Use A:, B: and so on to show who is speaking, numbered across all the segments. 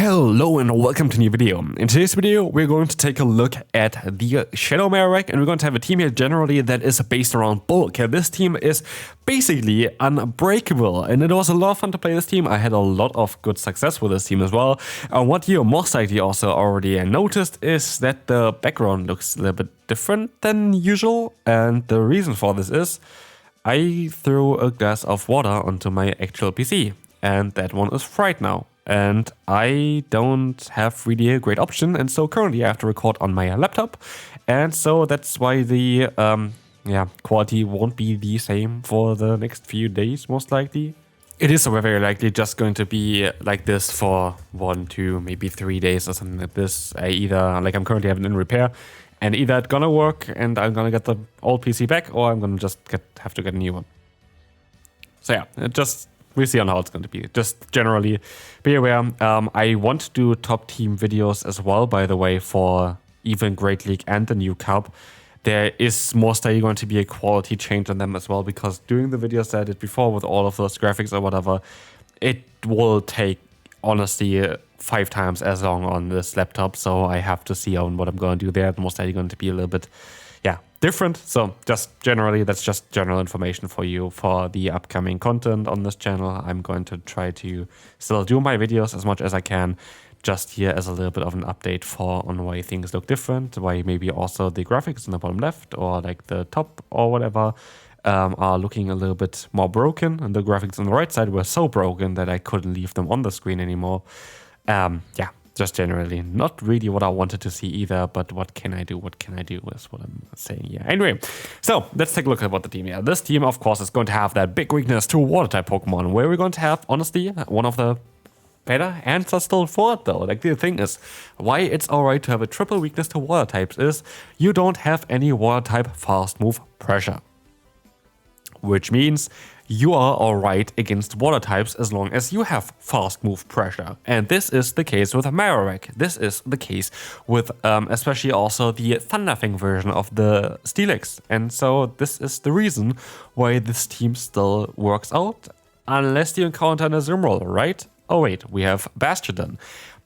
A: Hello and welcome to a new video. In today's video, we're going to take a look at the Shadow Marowak, and we're going to have a team here generally that is based around bulk. This team is basically unbreakable, and it was a lot of fun to play this team. I had a lot of good success with this team as well. What you most likely also already noticed is that the background looks a little bit different than usual, and the reason for this is I threw a glass of water onto my actual PC, and that one is fried now. And I don't have really a great option, and so currently I have to record on my laptop, and so that's why the quality won't be the same for the next few days, most likely. It is very likely just going to be like this for 1, 2, maybe 3 days or something like this. I'm currently having it in repair, and either it's gonna work and I'm gonna get the old PC back, or I'm gonna just have to get a new one. So yeah, we'll see on how it's going to be. Just generally be aware. I want to do top team videos as well, by the way, for even Great League and the new Cup. There is most likely going to be a quality change on them as well, because doing the videos that I did before with all of those graphics or whatever, it will take, honestly, 5 times as long on this laptop. So I have to see on what I'm going to do there. It's most likely going to be a little bit, different. So just generally, that's just general information for you for the upcoming content on this channel. I'm going to try to still do my videos as much as I can, just here as a little bit of an update on why things look different, why maybe also the graphics in the bottom left or like the top or whatever are looking a little bit more broken, and the graphics on the right side were so broken that I couldn't leave them on the screen anymore. Just generally not really what I wanted to see either, but what can I do? What can I do is what I'm saying here. Anyway, so let's take a look at what the team here. This team, of course, is going to have that big weakness to water-type Pokemon, where we're going to have, honestly, one of the better answers still for it, though. Like, the thing is, why it's alright to have a triple weakness to water types is you don't have any water-type fast move pressure, which means you are alright against water types as long as you have fast move pressure. And this is the case with Marowak. This is the case with especially also the Thunderfang version of the Steelix. And so this is the reason why this team still works out, unless you encounter an Azumarill, right? Oh wait, we have Bastiodon.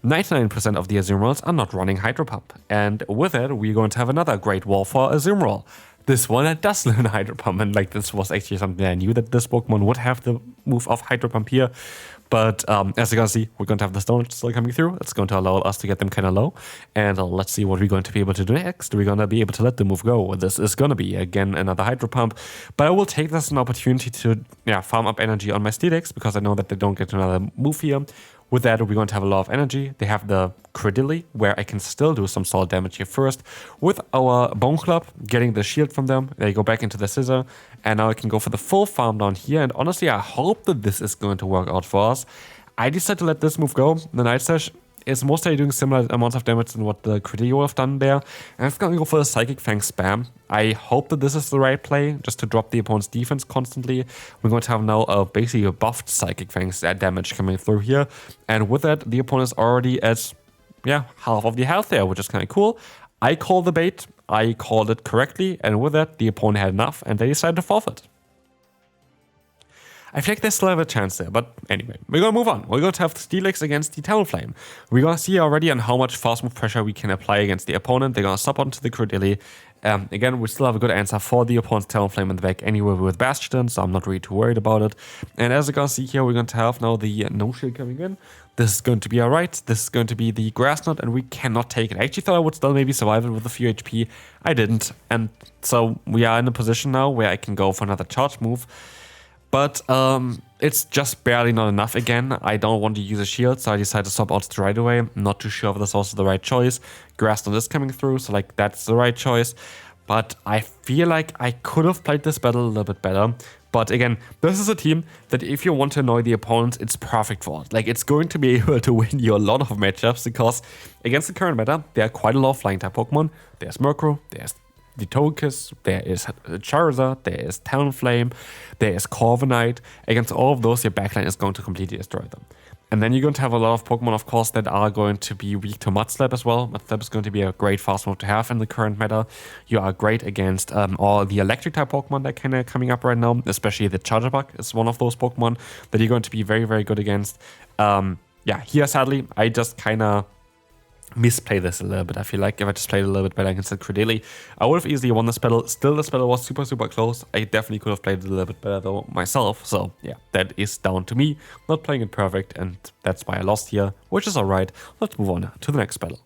A: 99% of the Azumarils are not running Hydro Pump. And with it, we're going to have another great wall for Azumarill. This one that does learn Hydro Pump, and like this was actually something I knew that this Pokemon would have the move of Hydro Pump here. But as you can see, we're going to have the Stone still coming through. It's going to allow us to get them kind of low. And let's see what we're going to be able to do next. We're going to be able to let the move go. This is going to be, again, another Hydro Pump. But I will take this as an opportunity to farm up energy on my Steelix, because I know that they don't get another move here. With that, we're going to have a lot of energy. They have the Credilli, where I can still do some solid damage here first. With our Bone Club, getting the shield from them, they go back into the Scissor, and now I can go for the full farm down here. And honestly, I hope that this is going to work out for us. I decided to let this move go. The Night Slash is mostly doing similar amounts of damage than what the Credilli would have done there. And it's going to go for the Psychic Fang spam. I hope that this is the right play, just to drop the opponent's defense constantly. We're going to have now basically a buffed Psychic Fang's damage coming through here. And with that, the opponent is already at half of the health there, which is kind of cool. I called the bait. I called it correctly. And with that, the opponent had enough, and they decided to forfeit. I feel like they still have a chance there, but anyway, we're going to move on. We're going to have the Steelix against the Talonflame. We're going to see already on how much fast move pressure we can apply against the opponent. They're going to stop onto the Credilli. Again, we still have a good answer for the opponent's Talonflame in the back anyway with Bastiodon, so I'm not really too worried about it. And as you can see here, we're going to have now the No Shield coming in. This is going to be alright. This is going to be the Grass Knot, and we cannot take it. I actually thought I would still maybe survive it with a few HP. I didn't. And so we are in a position now where I can go for another charge move. But it's just barely not enough again. I don't want to use a shield, so I decided to swap out right away. I'm not too sure if that's also the right choice. Grass Knot is coming through, so like that's the right choice. But I feel like I could have played this battle a little bit better. But again, this is a team that if you want to annoy the opponent, it's perfect for it. Like, it's going to be able to win you a lot of matchups, because against the current meta, there are quite a lot of flying type Pokemon. There's Murkrow, there's the Togekiss, there is Charizard, there is Talonflame, there is Corviknight. Against all of those, your backline is going to completely destroy them. And then you're going to have a lot of Pokemon, of course, that are going to be weak to Mudslap as well. Mudslap is going to be a great fast move to have in the current meta. You are great against all the electric type Pokemon that are kind of coming up right now, especially the Charjabug is one of those Pokemon that you're going to be very, very good against. yeah, here sadly, I just kind of misplay this a little bit. I feel like if I just played a little bit better against Credeli, I would have easily won this battle. Still, this battle was super, super close. I definitely could have played it a little bit better though myself. So yeah, that is down to me not playing it perfect, and that's why I lost here, which is alright. Let's move on to the next battle.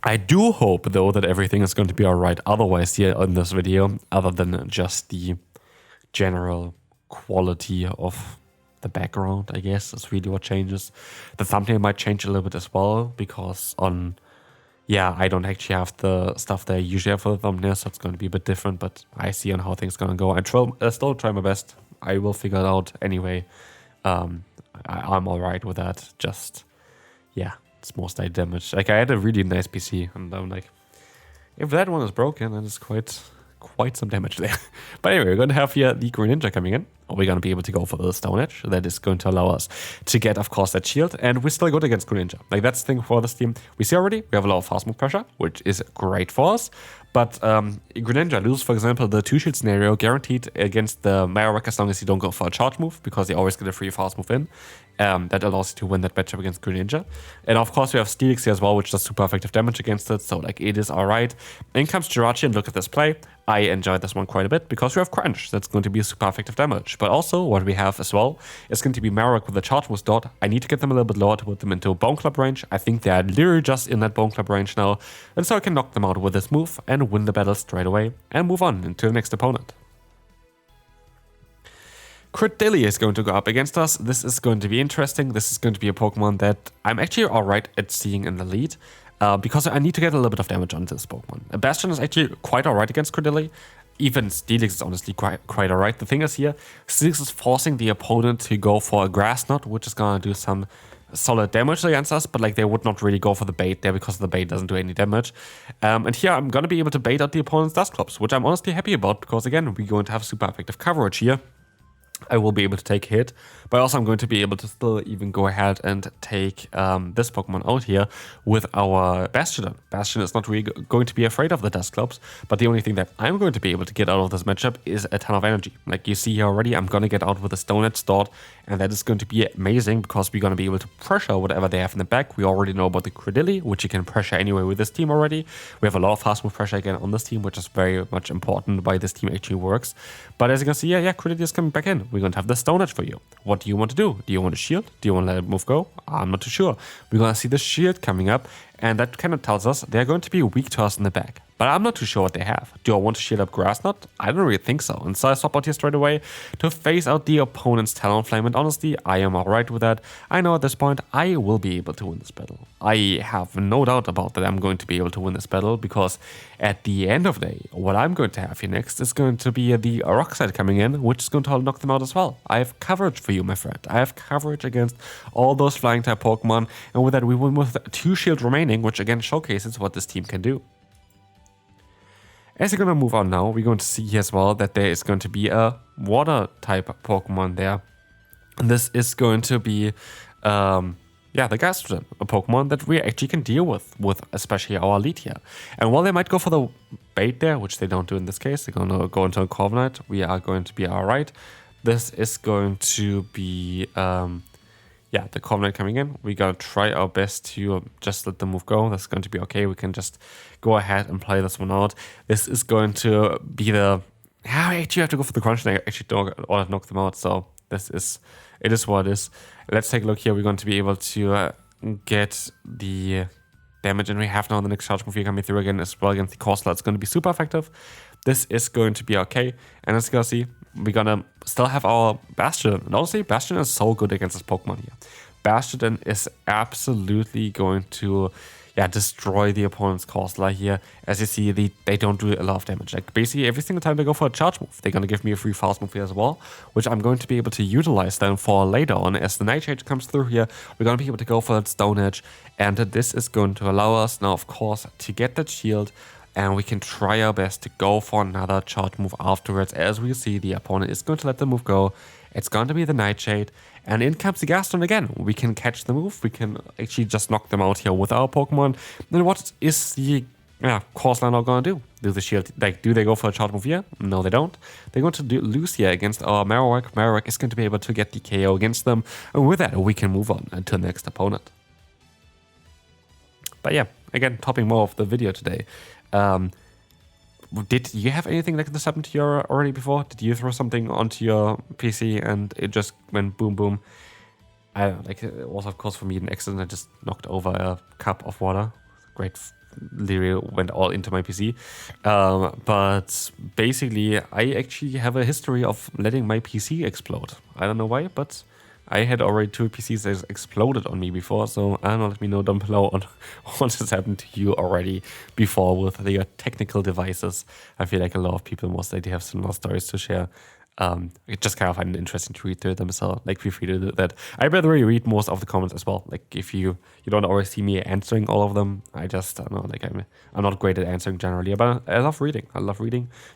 A: I do hope though that everything is going to be alright otherwise here in this video, other than just the general quality of the background, I guess, is really what changes. The thumbnail might change a little bit as well, because I don't actually have the stuff that I usually have for the thumbnail, so it's going to be a bit different, but I see on how things are going to go. I still try my best. I will figure it out anyway. I'm alright with that. Just, yeah, it's mostly damage. Like, I had a really nice PC, and I'm like, if that one is broken, then it's quite some damage there. But anyway, we're going to have here the Green Ninja coming in. We're going to be able to go for the Stone Edge. That is going to allow us to get, of course, that shield. And we're still good against Green Ninja. Like, that's the thing for this team. We see already, we have a lot of fast move pressure, which is great for us. But Green Ninja loses, for example, the 2-shield scenario guaranteed against the Marowak as long as you don't go for a charge move, because you always get a free fast move in. That allows you to win that matchup against Green Ninja. And of course we have Steelix here as well, which does super effective damage against it, so like it is alright. In comes Jirachi, and look at this play. I enjoyed this one quite a bit because we have Crunch. That's going to be super effective damage. But also what we have as well is going to be Marowak with the charge move dot. I need to get them a little bit lower to put them into Bone Club range. I think they are literally just in that Bone Club range now. And so I can knock them out with this move and win the battle straight away and move on into the next opponent. Credeli is going to go up against us. This is going to be interesting. This is going to be a Pokemon that I'm actually alright at seeing in the lead, because I need to get a little bit of damage onto this Pokemon. A Bastion is actually quite alright against Credeli. Even Steelix is honestly quite alright. The thing is here, Steelix is forcing the opponent to go for a Grass Knot, which is going to do some solid damage against us, but like they would not really go for the bait there because the bait doesn't do any damage. And here I'm going to be able to bait out the opponent's Dusclops, which I'm honestly happy about, because again, we're going to have super effective coverage here. I will be able to take a hit, but also I'm going to be able to still even go ahead and take this Pokemon out here with our Bastion. Bastion is not really going to be afraid of the Dusclops, but the only thing that I'm going to be able to get out of this matchup is a ton of energy. Like you see here already, I'm going to get out with a Stone Edge start, and that is going to be amazing because we're going to be able to pressure whatever they have in the back. We already know about the Credeli, which you can pressure anyway with this team already. We have a lot of fast move pressure again on this team, which is very much important why this team actually works. But as you can see, yeah, Credeli is coming back in. We're going to have the Stone Edge for you. What do you want to do? Do you want to shield? Do you want to let it move go? I'm not too sure. We're going to see the shield coming up, and that kind of tells us they're going to be weak to us in the back. But I'm not too sure what they have. Do I want to shield up Grass Knot? I don't really think so. And so I swap out here straight away to phase out the opponent's Talonflame. And honestly, I am alright with that. I know at this point I will be able to win this battle. I have no doubt about that I'm going to be able to win this battle, because at the end of the day, what I'm going to have here next is going to be the Rock Slide coming in, which is going to knock them out as well. I have coverage for you, my friend. I have coverage against all those flying type Pokemon. And with that, we win with 2 shield remaining, which again showcases what this team can do. As we're going to move on now, we're going to see as well that there is going to be a water type Pokemon there. And this is going to be, the Gastrodon, a Pokemon that we actually can deal with especially our lead here. And while they might go for the bait there, which they don't do in this case, they're going to go into a Corviknight, we are going to be alright. This is going to be, the Corviknight coming in. We're going to try our best to just let the move go. That's going to be okay. We can just go ahead and play this one out. This is going to be the... I actually have to go for the Crunch, and I actually don't want to knock them out. So it is what it is. Let's take a look here. We're going to be able to get the damage, and we have now the next charge move here coming through again as well against the Corsola. It's going to be super effective. This is going to be okay. And as you can see, we're going to still have our Bastion. And honestly, Bastion is so good against this Pokemon here. Bastion is absolutely going to destroy the opponent's Corsola here. As you see, they don't do a lot of damage. Like basically every single time they go for a charge move, they're going to give me a free fast move here as well, which I'm going to be able to utilize then for later on. As the Nightshade comes through here, we're going to be able to go for that Stone Edge, and this is going to allow us now, of course, to get that shield, and we can try our best to go for another charge move afterwards. As we see, the opponent is going to let the move go. It's going to be the Nightshade, and in comes the Gaston again. We can catch the move. We can actually just knock them out here with our Pokemon. And what is the yeah, course line are gonna do? Do the shield, like, do they go for a charge move here? No, they don't. They're going to lose here against our Marowak. Marowak is going to be able to get the KO against them, and with that, we can move on to the next opponent. But yeah, again, topping more of the video today. Did you have anything like this happen to you already before? Did you throw something onto your PC and it just went boom, boom? I don't know, like, it was of course for me an accident. I just knocked over a cup of water. Great, literally went all into my PC. But basically, I actually have a history of letting my PC explode. I don't know why, but I had already 2 PCs that exploded on me before, so I don't know, let me know down below on what has happened to you already before with your technical devices. I feel like a lot of people most likely have similar stories to share. It just kind of find it interesting to read through them, so like feel free to do that. I by the way read most of the comments as well. Like if you don't always see me answering all of them, I just don't know, like I'm not great at answering generally, but I love reading.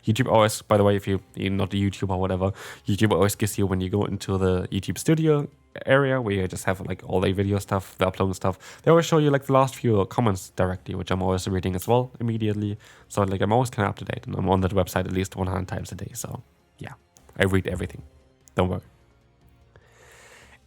A: YouTube always, by the way, if you're not a YouTuber or whatever, YouTube always gives you, when you go into the YouTube studio area where you just have like all the video stuff, the uploading stuff, they always show you like the last few comments directly, which I'm always reading as well immediately. So like I'm always kind of up to date, and I'm on that website at least 100 times a day. So yeah, I read everything. Don't worry.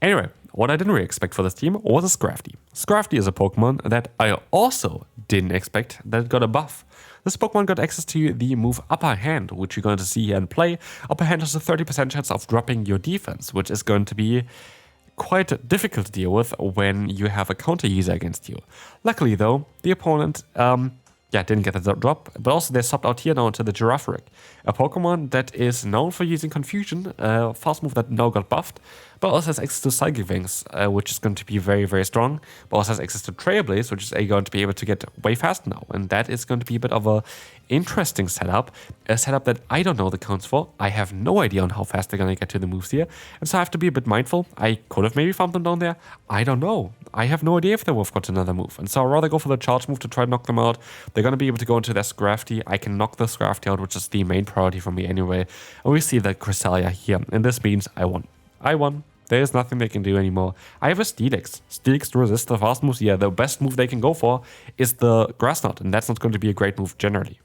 A: Anyway, what I didn't really expect for this team was a Scrafty. Scrafty is a Pokemon that I also didn't expect that it got a buff. This Pokemon got access to the move Upper Hand, which you're going to see here in play. Upper Hand has a 30% chance of dropping your defense, which is going to be quite difficult to deal with when you have a counter user against you. Luckily though, the opponent didn't get the drop, but also they swapped out here now to the Girafarig, a Pokemon that is known for using Confusion, a fast move that now got buffed, but also has access to Psychic Wings, which is going to be very, very strong, but also has access to Trailblaze, which is going to be able to get way faster now, and that is going to be a bit of a interesting setup, a setup that I don't know the counts for. I have no idea on how fast they're going to get to the moves here, and so I have to be a bit mindful. I could have maybe found them down there. I don't know. I have no idea if they would have got another move, and so I'd rather go for the charge move to try to knock them out. They're going to be able to go into their Scrafty. I can knock the Scrafty out, which is the main priority for me anyway, and we see the Cresselia here, and this means I won. There is nothing they can do anymore. I have a Steelix. Steelix to resist the fast moves. Yeah, the best move they can go for is the Grass Knot, and that's not going to be a great move generally.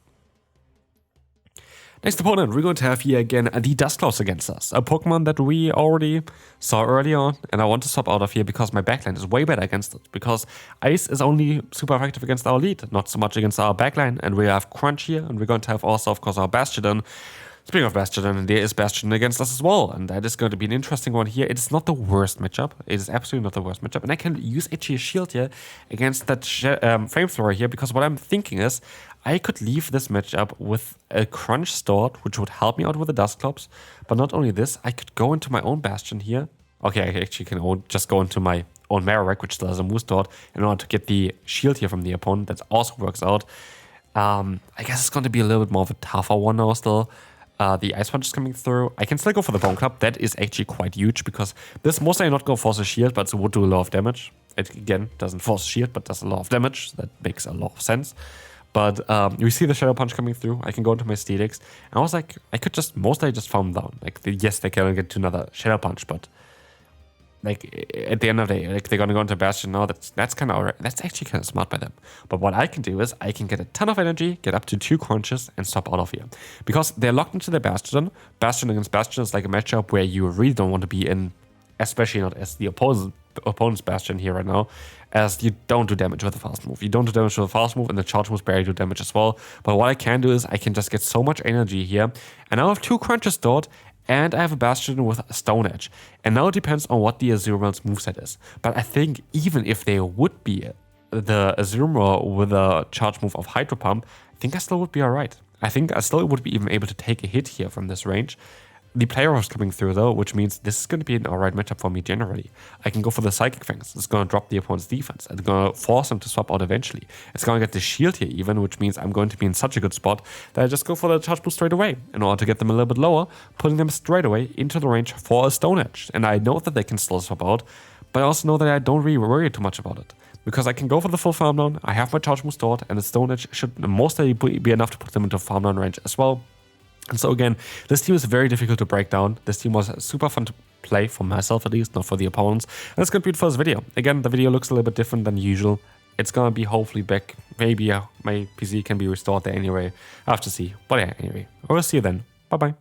A: Next opponent, we're going to have here again the Dusclops against us. A Pokemon that we already saw early on, and I want to swap out of here because my backline is way better against it. Because Ice is only super effective against our lead, not so much against our backline. And we have Crunch here, and we're going to have also, of course, our Bastiodon. Speaking of Bastiodon, there is Bastiodon against us as well, and that is going to be an interesting one here. It is not the worst matchup. It is absolutely not the worst matchup, and I can use actually a shield here against that Flamethrower here, because what I'm thinking is I could leave this matchup with a Crunch stored, which would help me out with the Dusclops, but not only this, I could go into my own Bastion here. Okay, I actually can just go into my own Marowak, which still has a move stored, in order to get the shield here from the opponent. That also works out. I guess it's going to be a little bit more of a tougher one now still. The Ice Punch is coming through. I can still go for the Bone Club. That is actually quite huge, because this mostly not going to force a shield, but it would do a lot of damage. It again doesn't force a shield, but does a lot of damage. That makes a lot of sense. But you see the Shadow Punch coming through. I can go into my Steelix. And I was like, I could just mostly just farm down. Like, yes, they can get to another Shadow Punch, but like at the end of the day, like they're gonna go into Bastion now. That's kind of alright. That's actually kind of smart by them. But what I can do is I can get a ton of energy, get up to 2 crunches, and stop out of here, because they're locked into their Bastion. Bastion against Bastion is like a matchup where you really don't want to be in, especially not as the opponent's Bastion here right now, as you don't do damage with the fast move. You don't do damage with the fast move, and the charge moves barely do damage as well. But what I can do is I can just get so much energy here, and now I have 2 crunches stored. And I have a Bastion with Stone Edge. And now it depends on what the Azuro's moveset is. But I think even if they would be the Azumarill with a charge move of Hydro Pump, I think I still would be alright. I think I still would be even able to take a hit here from this range. The player was coming through though, which means this is going to be an alright matchup for me generally. I can go for the Psychic Fangs. It's going to drop the opponent's defense. It's going to force him to swap out eventually. It's going to get the shield here even, which means I'm going to be in such a good spot that I just go for the charge boost straight away in order to get them a little bit lower, putting them straight away into the range for a Stone Edge. And I know that they can still swap out, but I also know that I don't really worry too much about it, because I can go for the full farm down, I have my charge move stored, and the Stone Edge should mostly be enough to put them into farm down range as well. And so again, this team is very difficult to break down. This team was super fun to play, for myself at least, not for the opponents. And that's going to be it for this video. Again, the video looks a little bit different than usual. it's gonna be hopefully back. Maybe my PC can be restored there anyway. I have to see. But yeah, anyway, I will see you then. Bye bye.